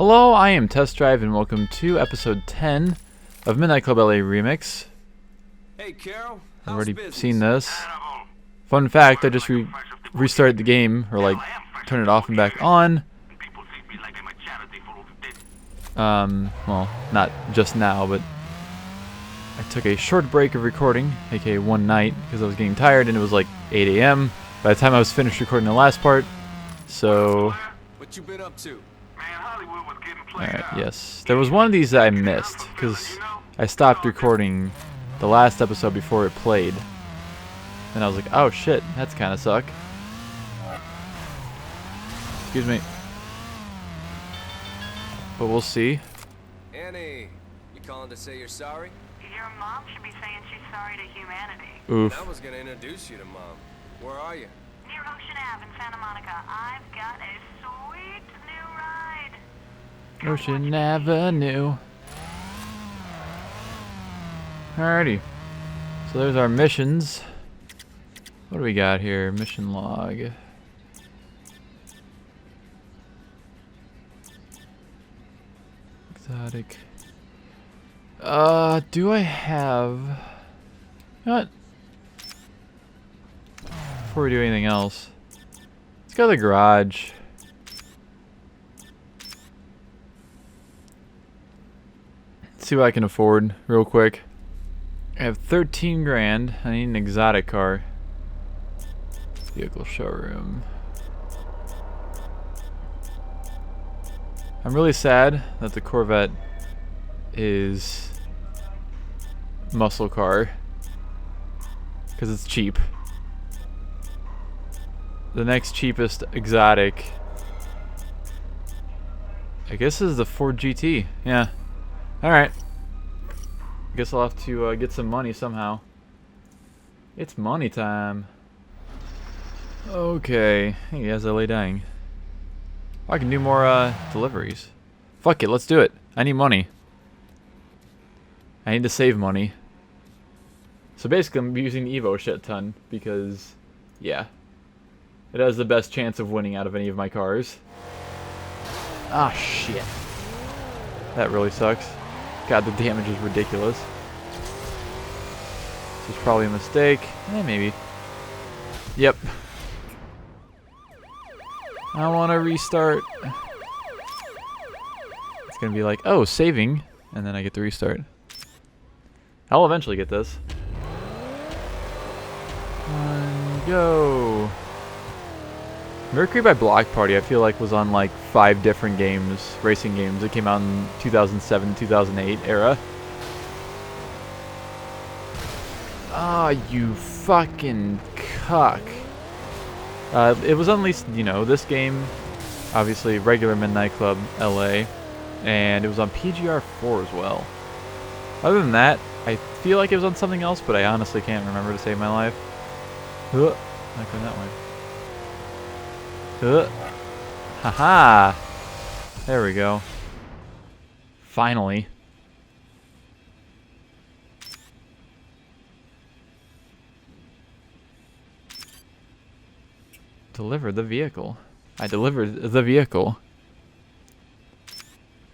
Hello, I am Test Drive, and welcome to episode 10 of Midnight Club LA Remix. Hey, Carol. I've already seen this. Fun fact, I just restarted the game, or like, turned it off and back on. Well, not just now, but I took a short break of recording, aka one night, because I was getting tired, and it was like 8 a.m. by the time I was finished recording the last part. So, What you been up to? alright, yes. There was one of these that I missed, because I stopped recording the last episode before it played. And I was like, oh shit, that's kinda suck. Excuse me. But we'll see. Annie, you calling to say you're sorry? Your mom should be saying she's sorry to humanity. Oof. I was gonna introduce you to Mom. Where are you? Near Ocean Ave in Santa Monica, I've got a sweet new ride. Ocean Avenue. Alrighty. So there's our missions. What do we got here? Mission log. Exotic. Do I have... You know what? Before we do anything else, let's go to the garage. See what I can afford real quick. I have 13 grand. I need an exotic car. Vehicle showroom. I'm really sad that the Corvette is muscle car because it's cheap. The next cheapest exotic, I guess, is the Ford GT. Yeah. Alright. Guess I'll have to get some money somehow. It's money time. Okay. Hey, as I lay dying. I can do more deliveries. Fuck it, let's do it. I need money. I need to save money. So basically I'm using the Evo shit ton because, yeah. It has the best chance of winning out of any of my cars. Ah, shit. That really sucks. God, the damage is ridiculous. This is probably a mistake. Maybe. Yep. I want to restart. It's going to be like, oh, saving. And then I get to restart. I'll eventually get this. And go. Mercury by Block Party, I feel like, was on like 5 different games, racing games that came out in 2007, 2008 era. Ah, you fucking cuck. It was on least, you know, this game, obviously regular Midnight Club LA, and it was on PGR4 as well. Other than that, I feel like it was on something else, but I honestly can't remember to save my life. Not going that way. Haha! There we go. Finally. Deliver the vehicle. I delivered the vehicle.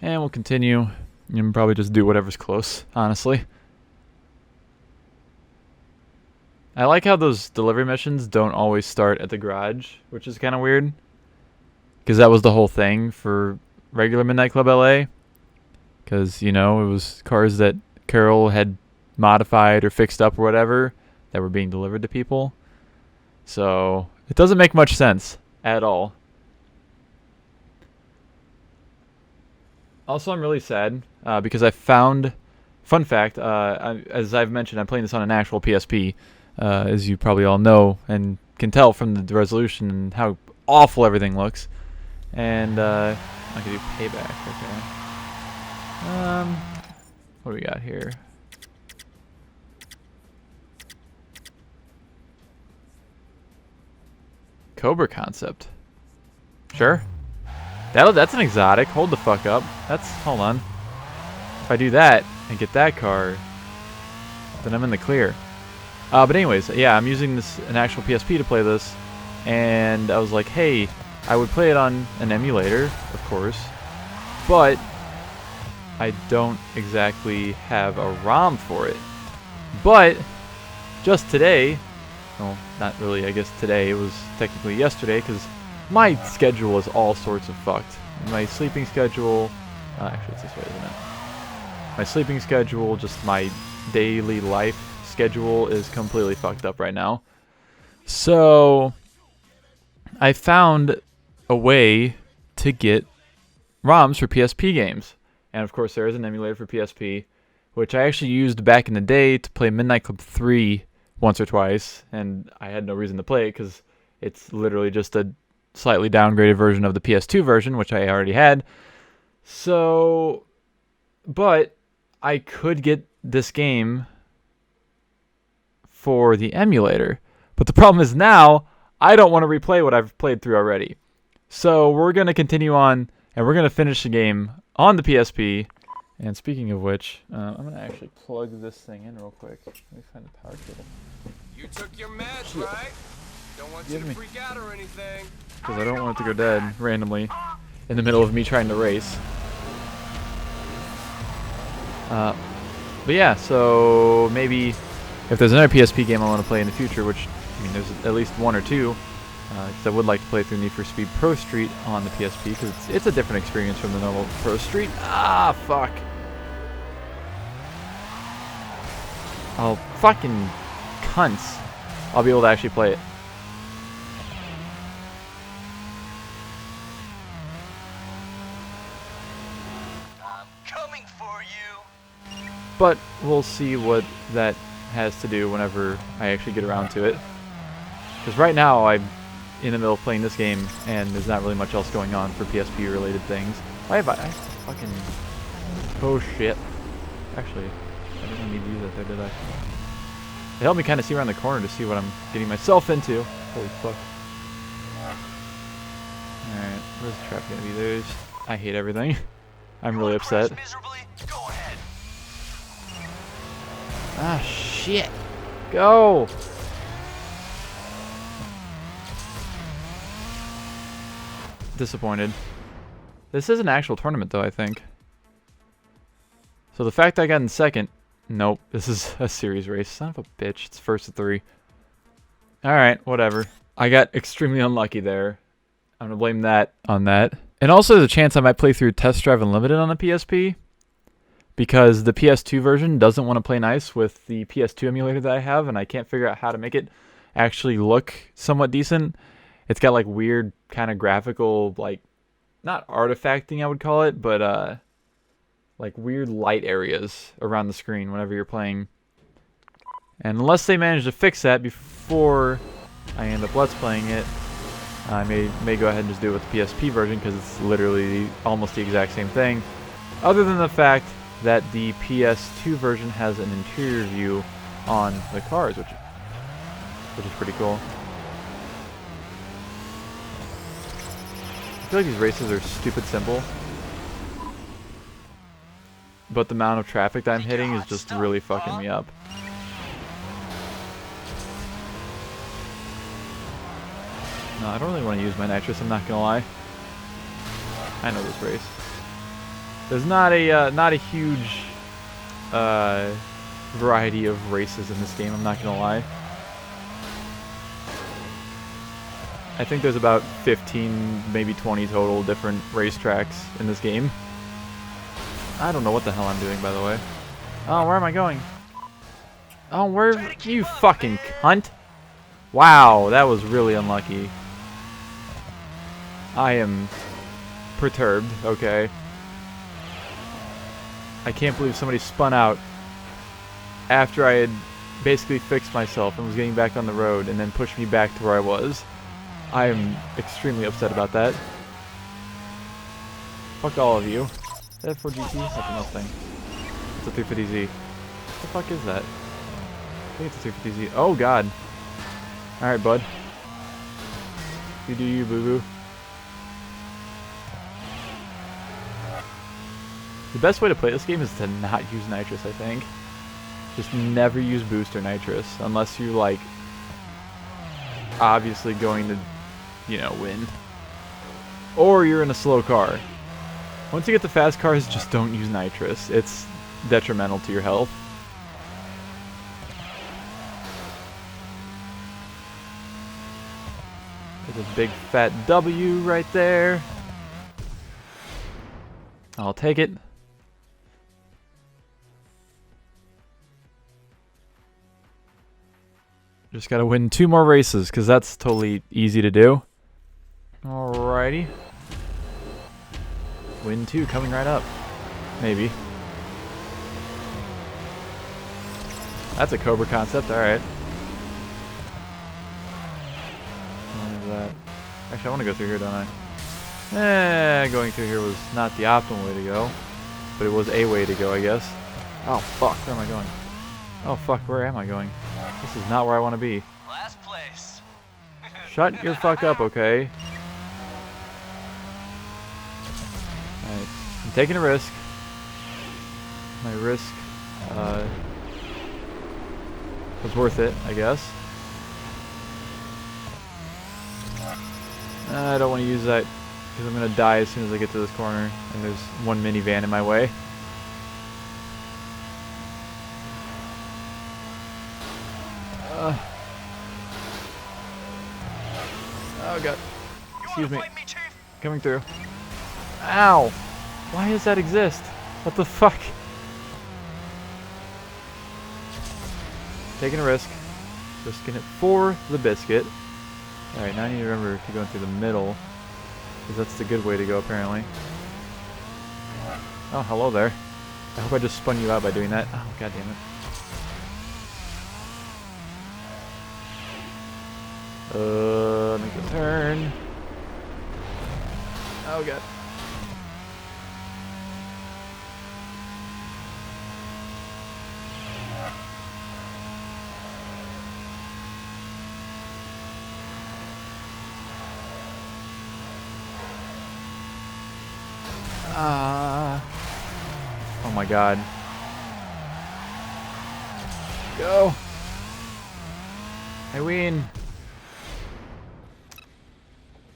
And we'll continue. And probably just do whatever's close, honestly. I like how those delivery missions don't always start at the garage, which is kind of weird. Because that was the whole thing for regular Midnight Club LA. Because, you know, it was cars that Carol had modified or fixed up or whatever that were being delivered to people. So, it doesn't make much sense at all. Also, I'm really sad because I found... Fun fact, as I've mentioned, I'm playing this on an actual PSP. As you probably all know and can tell from the resolution and how awful everything looks. And I can do payback. Okay. What do we got here? Cobra concept. Sure. That's an exotic. Hold the fuck up. Hold on. If I do that and get that car, then I'm in the clear. But anyways, yeah, I'm using an actual PSP to play this, and I was like, hey, I would play it on an emulator, of course, but I don't exactly have a ROM for it. But just today, well, not really, I guess today, it was technically yesterday, because my schedule is all sorts of fucked. My sleeping schedule, actually it's this way, isn't it? My sleeping schedule, just my daily life schedule is completely fucked up right now. So I found a way to get ROMs for PSP games. And of course there is an emulator for PSP, which I actually used back in the day to play Midnight Club 3 once or twice, and I had no reason to play it because it's literally just a slightly downgraded version of the PS2 version, which I already had. So, but I could get this game for the emulator. But the problem is now, I don't want to replay what I've played through already. So we're going to continue on, and we're going to finish the game on the PSP. And speaking of which, I'm going to actually plug this thing in real quick. Let me find the power cable. You took your meds, right? Don't want you Give to me. freak out or anything. Because I don't want it to go dead randomly in the middle of me trying to race. But yeah, so maybe if there's another PSP game I want to play in the future, which, I mean, there's at least one or two, because I would like to play through Need for Speed Pro Street on the PSP, because it's a different experience from the normal Pro Street. Ah, fuck. Oh, fucking cunts. I'll be able to actually play it. Coming for you. But we'll see what that has to do whenever I actually get around to it. Because right now I'm in the middle of playing this game and there's not really much else going on for PSP related things. Why have I fucking... Oh shit. Actually, I didn't need to use that there, did I? It helped me kind of see around the corner to see what I'm getting myself into. Holy fuck. Alright, where's the trap gonna be? There's... I hate everything. I'm really upset. Go ahead. Ah, shit. Go! Disappointed. This is an actual tournament, though, I think. So the fact I got in second... Nope, this is a series race. Son of a bitch. It's first of 3. Alright, whatever. I got extremely unlucky there. I'm gonna blame that on that. And also there's a chance I might play through Test Drive Unlimited on the PSP. Because the PS2 version doesn't want to play nice with the PS2 emulator that I have, and I can't figure out how to make it actually look somewhat decent. It's got like weird kind of graphical, like, not artifacting I would call it, but like weird light areas around the screen whenever you're playing. And unless they manage to fix that before I end up let's playing it, I may go ahead and just do it with the PSP version because it's literally almost the exact same thing. Other than the fact that the PS2 version has an interior view on the cars, which is pretty cool. I feel like these races are stupid simple, but the amount of traffic that I'm hitting is just really fucking me up. No, I don't really want to use my nitrous, I'm not gonna lie. I know this race. There's not a huge variety of races in this game, I'm not gonna lie. I think there's about 15, maybe 20 total different racetracks in this game. I don't know what the hell I'm doing, by the way. Oh, where am I going? Oh, where you fucking cunt? Wow, that was really unlucky. I am perturbed, okay. I can't believe somebody spun out after I had basically fixed myself and was getting back on the road and then pushed me back to where I was. I am extremely upset about that. Fuck all of you. Is that a 4GT? That's a Mustang. It's a 350Z. What the fuck is that? I think it's a 350Z. Oh god. Alright, bud. You do you, boo-boo. The best way to play this game is to not use nitrous, I think. Just never use boost or nitrous unless you're like obviously going to, you know, win. Or you're in a slow car. Once you get the fast cars, just don't use nitrous. It's detrimental to your health. There's a big fat W right there. I'll take it. Just gotta win 2 more races, because that's totally easy to do. Alrighty. Win 2 coming right up. Maybe. That's a Cobra concept, alright. What is that? Actually, I want to go through here, don't I? Going through here was not the optimal way to go. But it was a way to go, I guess. Oh, fuck. Where am I going? Oh, fuck. Where am I going? This is not where I want to be. Last place. Shut your fuck up, okay? Alright. I'm taking a risk. My risk was worth it, I guess. I don't want to use that because I'm going to die as soon as I get to this corner. And there's one minivan in my way. Oh god. Excuse me. Coming through. Ow! Why does that exist? What the fuck? Taking a risk. Risking it for the biscuit. Alright, now I need to remember to go through the middle. Because that's the good way to go, apparently. Oh, hello there. I hope I just spun you out by doing that. Oh, god damn it. Make a turn. Oh god. Oh my god. Go. I win.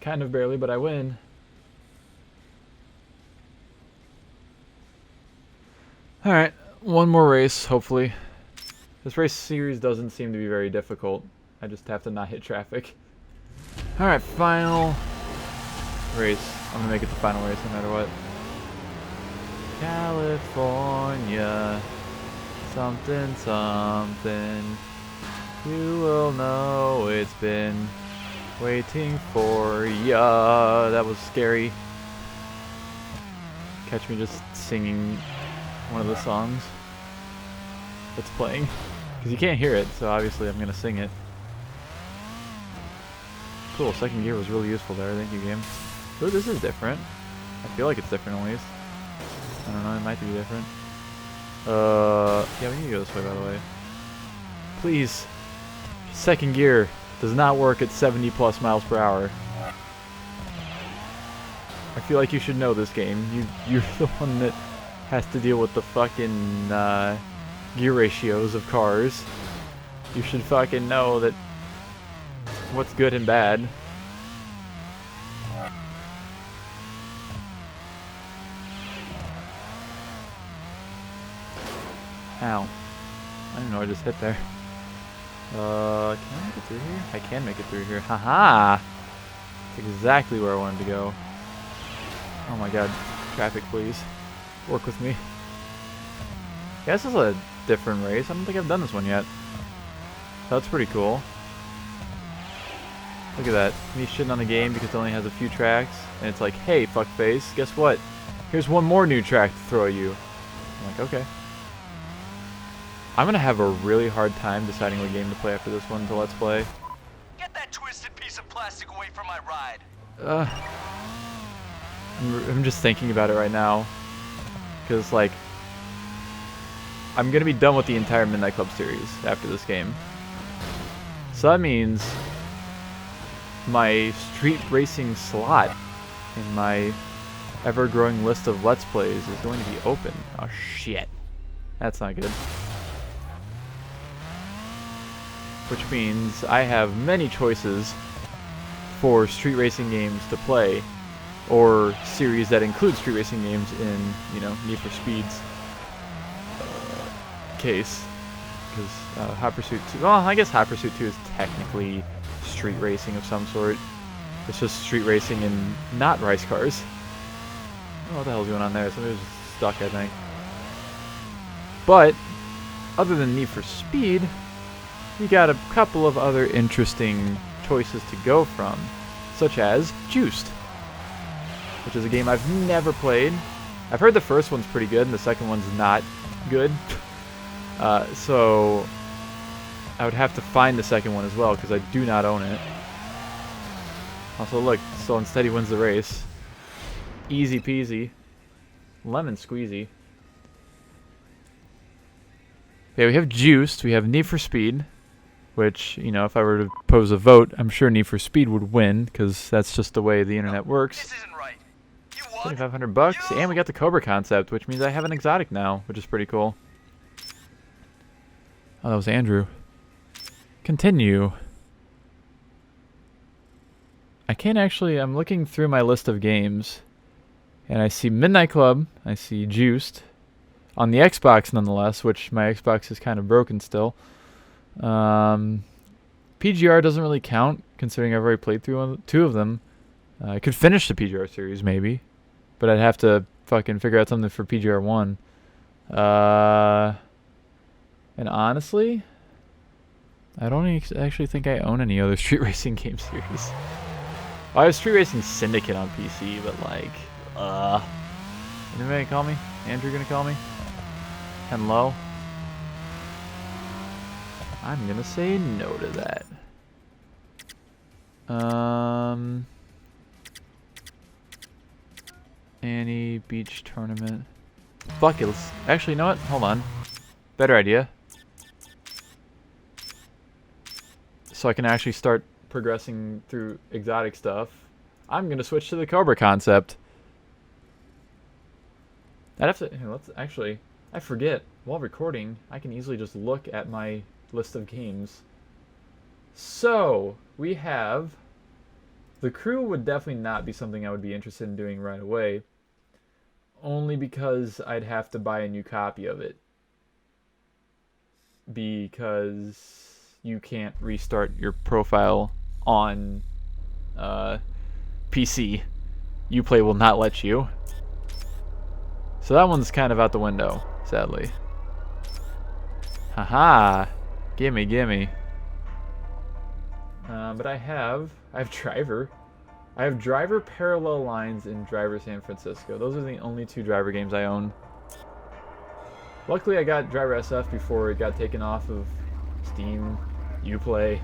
Kind of barely, but I win. Alright, one more race, hopefully. This race series doesn't seem to be very difficult. I just have to not hit traffic. Alright, final race. I'm gonna make it the final race no matter what. California, something, something. You will know it's been waiting for ya. That was scary. Catch me just singing one of the songs that's playing. Because you can't hear it, so obviously I'm gonna sing it. Cool, second gear was really useful there. Thank you, game. Ooh, this is different. I feel like it's different at least. I don't know, it might be different. Yeah, we need to go this way, by the way. Please. Second gear does not work at 70 plus miles per hour. I feel like you should know this game. You're the one that has to deal with the fucking gear ratios of cars. You should fucking know that what's good and bad. Ow. I don't know, I just hit there. Can I make it through here? I can make it through here. Haha! That's exactly where I wanted to go. Oh my god. Traffic, please. Work with me. Yeah, this is a different race. I don't think I've done this one yet. That's pretty cool. Look at that. Me shitting on the game because it only has a few tracks. And it's like, hey, fuckface, guess what? Here's one more new track to throw at you. I'm like, okay. I'm gonna have a really hard time deciding what game to play after this one to Let's Play. Get that twisted piece of plastic away from my ride. I'm just thinking about it right now. Because, like, I'm gonna be done with the entire Midnight Club series after this game. So that means my street racing slot in my ever-growing list of Let's Plays is going to be open. Oh, shit. That's not good. Which means I have many choices for street racing games to play or series that include street racing games in, you know, Need for Speed's case. Because Hot Pursuit 2, well, I guess Hot Pursuit 2 is technically street racing of some sort. It's just street racing in not race cars. Oh, what the hell's going on there? Somebody was just stuck, I think. But, other than Need for Speed, you got a couple of other interesting choices to go from, such as Juiced, which is a game I've never played. I've heard the first one's pretty good and the second one's not good. So I would have to find the second one as well because I do not own it. Also, look, so instead he wins the race. Easy peasy. Lemon squeezy. Okay, we have Juiced, we have Need for Speed, which, you know, if I were to pose a vote, I'm sure Need for Speed would win, because that's just the way the internet works. This isn't right. You what? 2,500 bucks, and we got the Cobra concept, which means I have an exotic now, which is pretty cool. Oh, that was Andrew. Continue. I can't actually, I'm looking through my list of games, and I see Midnight Club, I see Juiced, on the Xbox nonetheless, which my Xbox is kind of broken still. PGR doesn't really count, considering I've already played through two of them. I could finish the PGR series, maybe, but I'd have to fucking figure out something for PGR 1. And honestly, I don't actually think I own any other Street Racing game series. I have Street Racing Syndicate on PC, but like, anybody call me? Andrew gonna call me? Hello? I'm gonna say no to that. Any beach tournament. Fuck it. Actually, you know what? Hold on. Better idea. So I can actually start progressing through exotic stuff. I'm gonna switch to the Cobra concept. I'd have to. Here, let's actually. I forget. While recording, I can easily just look at my list of games. So we have. The Crew would definitely not be something I would be interested in doing right away. Only because I'd have to buy a new copy of it. Because you can't restart your profile on PC. Uplay will not let you. So that one's kind of out the window, sadly. Haha! Gimme, gimme. But I have Driver. I have Driver Parallel Lines and Driver San Francisco. Those are the only two Driver games I own. Luckily, I got Driver SF before it got taken off of Steam, Uplay,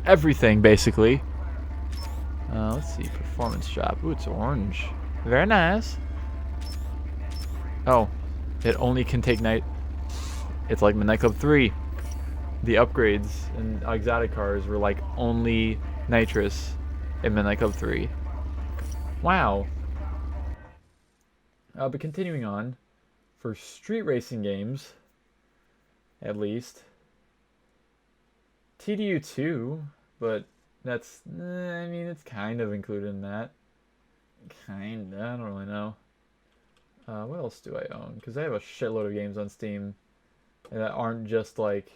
everything basically. Let's see, Performance Shop. Ooh, it's orange. Very nice. Oh, it only can take night. It's like Midnight Club 3. The upgrades and exotic cars were like only nitrous in Midnight Club 3. Wow. But continuing on, for street racing games, at least, TDU 2, but that's, I mean, it's kind of included in that. Kinda, I don't really know. What else do I own? Because I have a shitload of games on Steam that aren't just like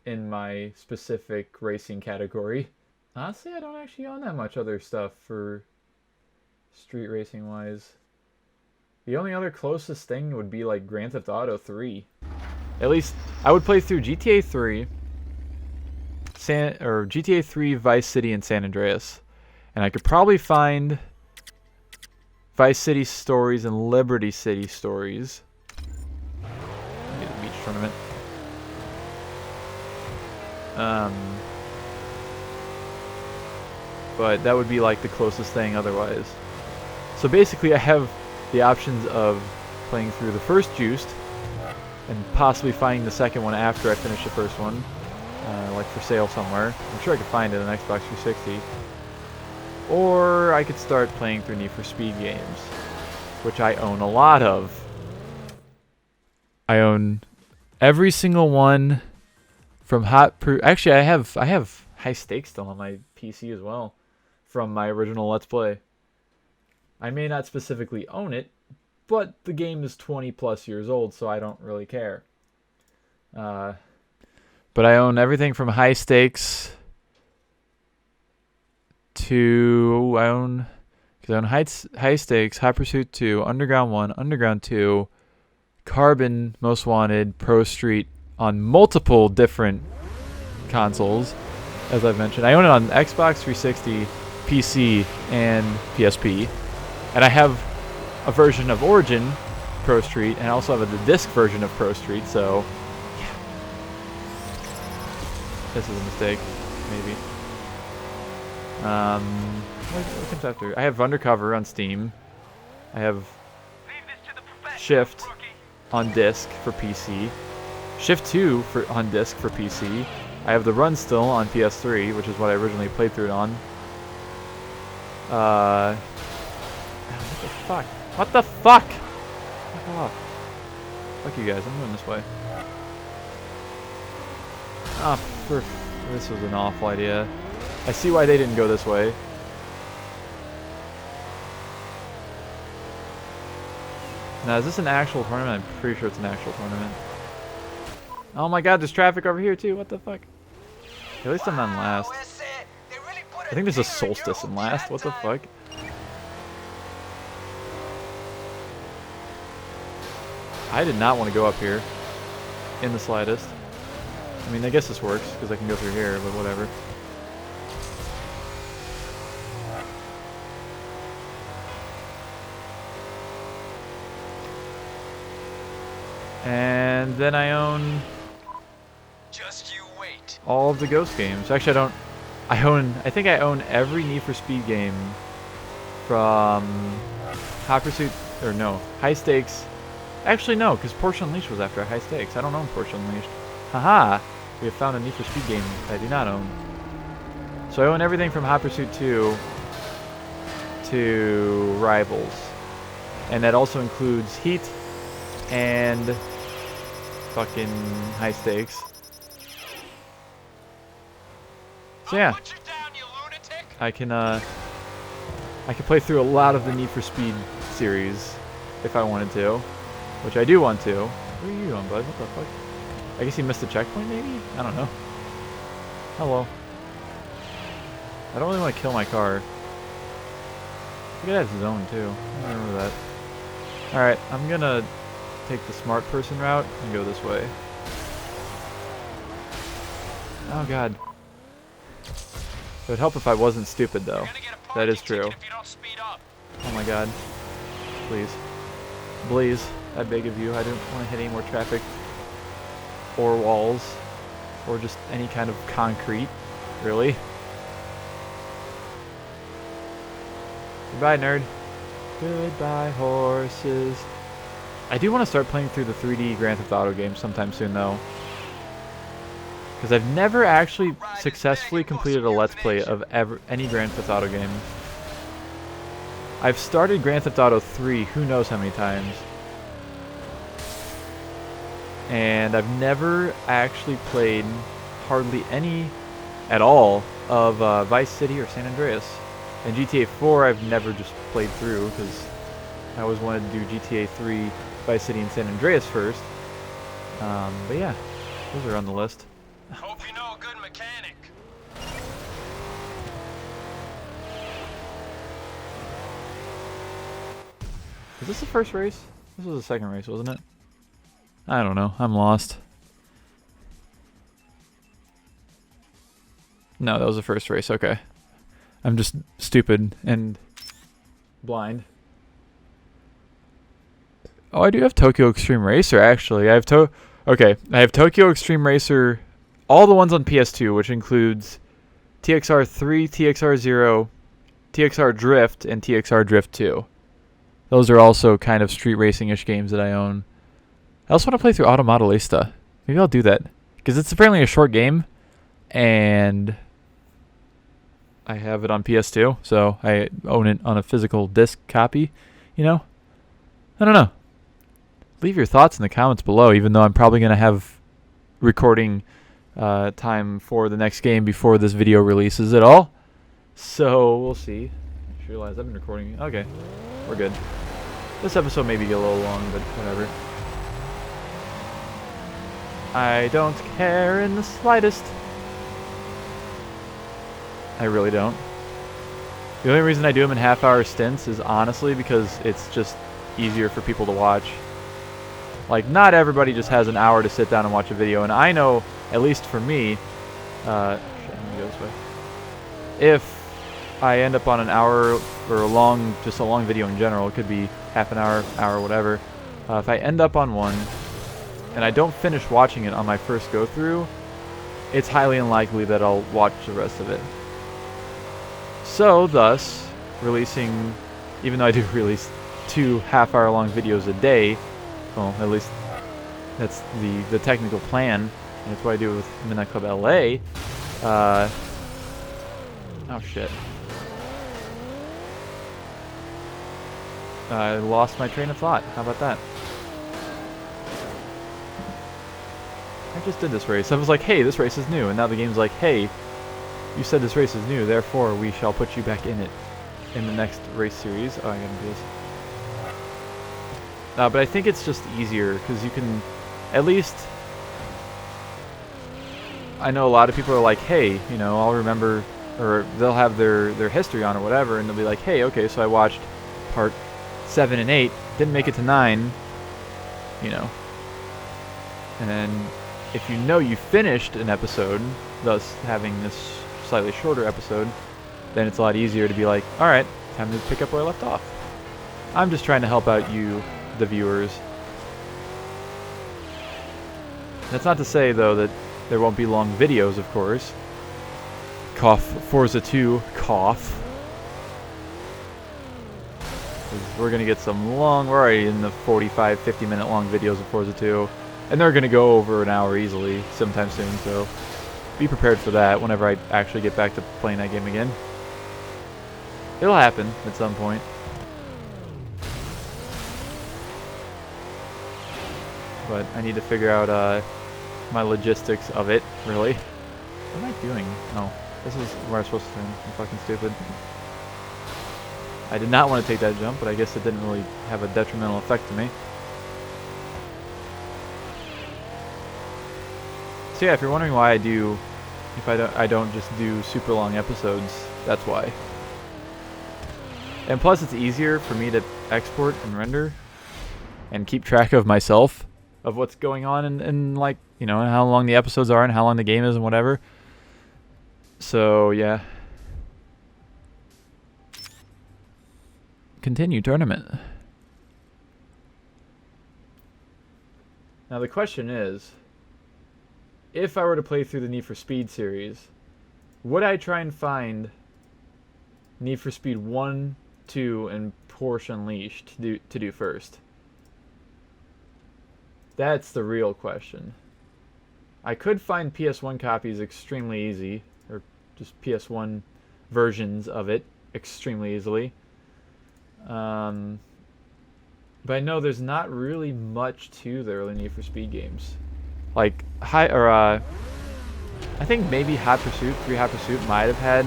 in my specific racing category. Honestly, I don't actually own that much other stuff for street racing wise. The only other closest thing would be like Grand Theft Auto 3. At least I would play through GTA 3, GTA 3 Vice City and San Andreas, and I could probably find Vice City Stories and Liberty City Stories. Get a beach tournament. But that would be like the closest thing otherwise. So basically I have the options of playing through the first Juiced and possibly finding the second one after I finish the first one, like for sale somewhere. I'm sure I could find it on Xbox 360. Or I could start playing through Need for Speed games, which I own a lot of. I own every single one from Actually, I have High Stakes still on my PC as well, from my original Let's Play. I may not specifically own it, but the game is 20 plus years old, so I don't really care. But I own everything from High Stakes to I own High Stakes, High Pursuit 2, Underground 1, Underground 2, Carbon, Most Wanted, Pro Street on multiple different consoles, as I've mentioned. I own it on Xbox 360, PC, and PSP. And I have a version of Origin Pro Street, and I also have the disc version of Pro Street, so yeah. This is a mistake, maybe. What comes after? I have Undercover on Steam. I have Shift on disc for PC. Shift 2 on disc for PC. I have the Run still on PS3, which is what I originally played through it on. What the fuck? What the fuck? Fuck off. Fuck you guys, I'm going this way. Ah, this was an awful idea. I see why they didn't go this way. Now, is this an actual tournament? I'm pretty sure it's an actual tournament. Oh my god, there's traffic over here too, what the fuck? At least I'm not in last. I think there's a solstice in last, what the fuck? I did not want to go up here. In the slightest. I mean, I guess this works, because I can go through here, but whatever. And then I own Just you wait. all of the Ghost games. Actually, I think I own every Need for Speed game from High Pursuit, or no, High Stakes. Actually, no, because Porsche Unleashed was after High Stakes. I don't own Porsche Unleashed. Haha! We have found a Need for Speed game I do not own. So I own everything from Hot Pursuit 2 to Rivals. And that also includes Heat and fucking High Stakes. So yeah, I can play through a lot of the Need for Speed series if I wanted to, which I do want to. Where are you going, bud? What the fuck? I guess you missed the checkpoint, maybe? I don't know. Hello. I don't really want to kill my car. I think it has zone too. I remember that. Alright, I'm gonna take the smart person route and go this way. Oh god. It would help if I wasn't stupid though. That is true. Oh my god. Please. Please. I beg of you. I don't want to hit any more traffic. Or walls. Or just any kind of concrete. Really. Goodbye, nerd. Goodbye, horses. I do want to start playing through the 3D Grand Theft Auto games sometime soon, though. Because I've never actually successfully completed a Let's Play of any Grand Theft Auto game. I've started Grand Theft Auto 3 who knows how many times. And I've never actually played hardly any at all of Vice City or San Andreas. And GTA 4 I've never just played through because I always wanted to do GTA 3, Vice City, and San Andreas first. But yeah, those are on the list. Hope you know a good mechanic. Was this the first race? This was the second race, wasn't it? I don't know. I'm lost. No, that was the first race. Okay. I'm just stupid and blind. Oh, I do have Tokyo Extreme Racer, actually. I have Tokyo Extreme Racer, all the ones on PS2, which includes TXR 3, TXR 0, TXR Drift, and TXR Drift 2. Those are also kind of street racing-ish games that I own. I also want to play through Automodelista. Maybe I'll do that. Because it's apparently a short game. And I have it on PS2. So I own it on a physical disc copy. You know? I don't know. Leave your thoughts in the comments below. Even though I'm probably going to have recording time for the next game before this video releases at all. So we'll see. just realized I've been recording. Okay, we're good. This episode maybe get a little long, but whatever. I don't care in the slightest. I really don't. The only reason I do them in half-hour stints is honestly because it's just easier for people to watch. Like, not everybody just has an hour to sit down and watch a video, and I know, at least for me, shit, I'm gonna go this way. If I end up on an hour or just a long video in general, it could be half an hour, whatever. If I end up on one and I don't finish watching it on my first go-through, it's highly unlikely that I'll watch the rest of it. So, thus, releasing, even though I do release 2 half-hour long videos a day, well, at least that's the technical plan, and that's what I do with Midnight Club LA. Oh shit. I lost my train of thought. How about that? I just did this race. I was like, hey, this race is new. And now the game's like, hey, you said this race is new, therefore we shall put you back in it in the next race series. Oh, I gotta do this. But I think it's just easier because you can at least... I know a lot of people are like, hey, you know, I'll remember, or they'll have their history on or whatever, and they'll be like, hey, okay, so I watched part 7 and 8, didn't make it to 9, you know. And then if you know you finished an episode, thus having this slightly shorter episode, then it's a lot easier to be like, alright, time to pick up where I left off. I'm just trying to help out you, the viewers. That's not to say, though, that there won't be long videos, of course. Cough, Forza 2, cough. 'Cause we're going to get some long, we're already in the 45, 50-minute long videos of Forza 2. And they're going to go over an hour easily sometime soon, so be prepared for that whenever I actually get back to playing that game again. It'll happen at some point. But I need to figure out my logistics of it, really. What am I doing? Oh, this is where I'm supposed to turn. I'm fucking stupid. I did not want to take that jump, but I guess it didn't really have a detrimental effect to me. So yeah, if you're wondering why I don't just do super long episodes, that's why. And plus it's easier for me to export and render and keep track of myself, of what's going on and like, you know, and how long the episodes are and how long the game is and whatever. So yeah. Continue tournament. Now the question is, if I were to play through the Need for Speed series, would I try and find Need for Speed 1, 2, and Porsche Unleashed to do first? That's the real question. I could find PS1 copies extremely easy, or just PS1 versions of it extremely easily. But I know there's not really much to the early Need for Speed games. Like, I think maybe Hot Pursuit, 3 Hot Pursuit might have had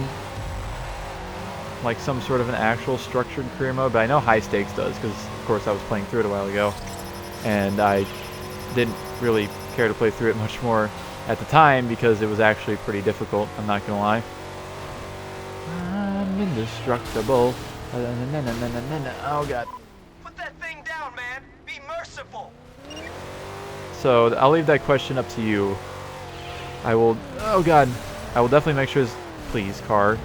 like some sort of an actual structured career mode, but I know High Stakes does, because of course I was playing through it a while ago, and I didn't really care to play through it much more at the time because it was actually pretty difficult, I'm not gonna lie. I'm indestructible. Oh god. Put that thing down, man. Be merciful. So I'll leave that question up to you. I will, oh god, I will definitely make sure, please, car.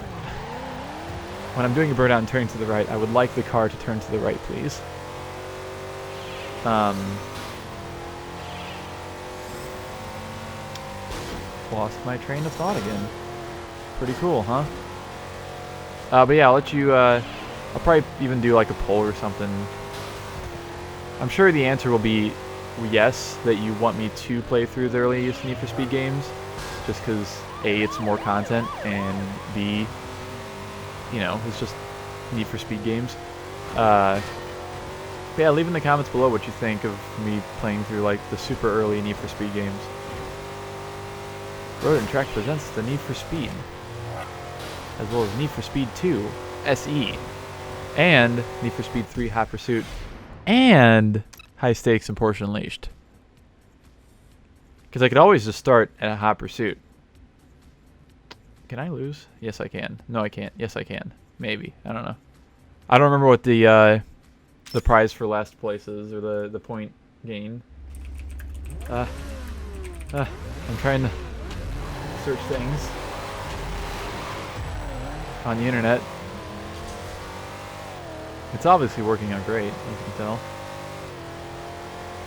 When I'm doing a burnout and turning to the right, I would like the car to turn to the right, please. Lost my train of thought again. Pretty cool, huh? But yeah, I'll let you, I'll probably even do like a poll or something. I'm sure the answer will be yes, that you want me to play through the earliest Need for Speed games, just because A, it's more content, and B, you know, it's just Need for Speed games. But yeah, leave in the comments below what you think of me playing through like the super early Need for Speed games. Road and Track presents the Need for Speed, as well as Need for Speed 2 SE. and Need for Speed 3 Hot Pursuit, and High Stakes and Porsche Unleashed. Because I could always just start at a Hot Pursuit. Can I lose? Yes, I can. No, I can't. Yes, I can. Maybe. I don't know. I don't remember what the prize for last place is, or the point gain. I'm trying to search things on the internet. It's obviously working out great, as you can tell.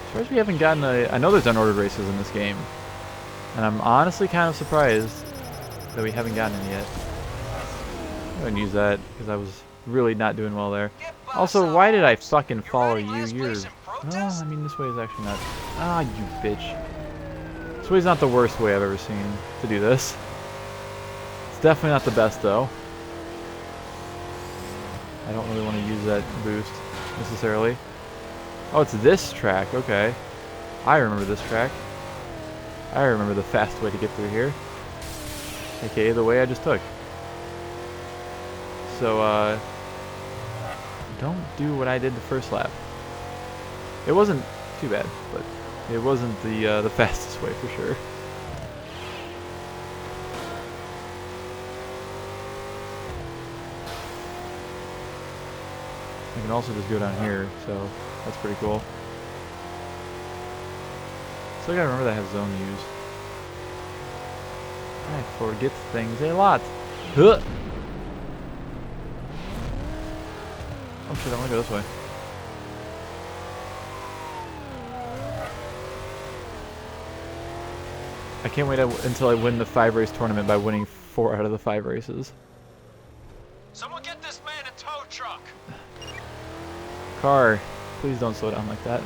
As far as we haven't gotten I know there's unordered races in this game, and I'm honestly kind of surprised that we haven't gotten any yet. I wouldn't use that because I was really not doing well there. Also, why did I fucking follow you? No, I mean this way is actually not. Ah, you bitch. This way's not the worst way I've ever seen to do this. It's definitely not the best though. I don't really want to use that boost necessarily. Oh, it's this track. Okay. I remember this track. I remember the fast way to get through here. AKA the way I just took. So, don't do what I did the first lap. It wasn't too bad, but it wasn't the fastest way for sure. I can also just go down here, so that's pretty cool. Still gotta remember that I have zone use. I forget things a lot. Huh. Oh shit, I wanna go this way. I can't wait until I win the 5-race tournament by winning 4 out of the 5 races. Someone get this man a tow truck. Car, please don't slow down like that.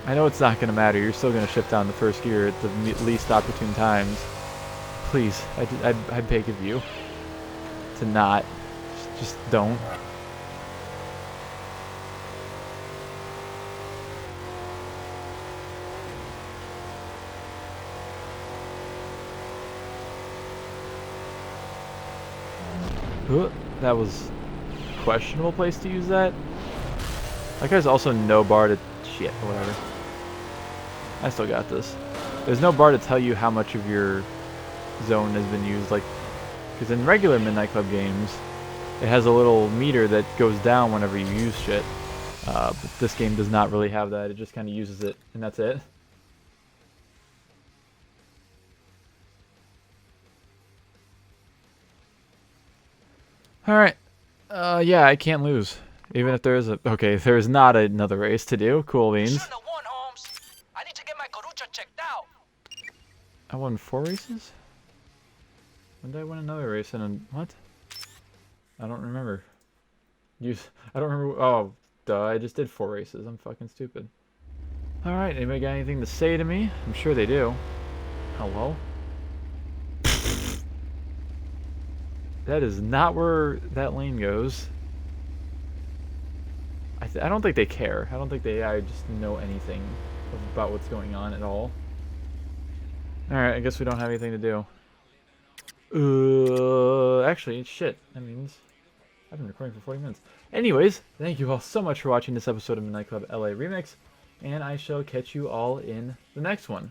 I know it's not going to matter. You're still going to shift down the first gear at the least opportune times. Please, I'd beg of you to not. Just don't. That was a questionable place to use that. Like there's also no bar to shit or whatever. I still got this. There's no bar to tell you how much of your zone has been used, like, because in regular Midnight Club games, it has a little meter that goes down whenever you use shit. But this game does not really have that. It just kind of uses it, and that's it. Alright. Yeah, I can't lose. Even if there is a... Okay, if there is not another race to do. Cool beans. Shouldn't have won, Holmes. I need to get my Corucha checked out. I won 4 races? When did I win another race? And what? I don't remember. I don't remember... Oh, duh. I just did 4 races. I'm fucking stupid. Alright, anybody got anything to say to me? I'm sure they do. Hello? That is not where that lane goes. I don't think they care. I don't think they just know anything about what's going on at all. Alright, I guess we don't have anything to do. Actually, shit. That means I've been recording for 40 minutes. Anyways, thank you all so much for watching this episode of Midnight Club LA Remix, and I shall catch you all in the next one.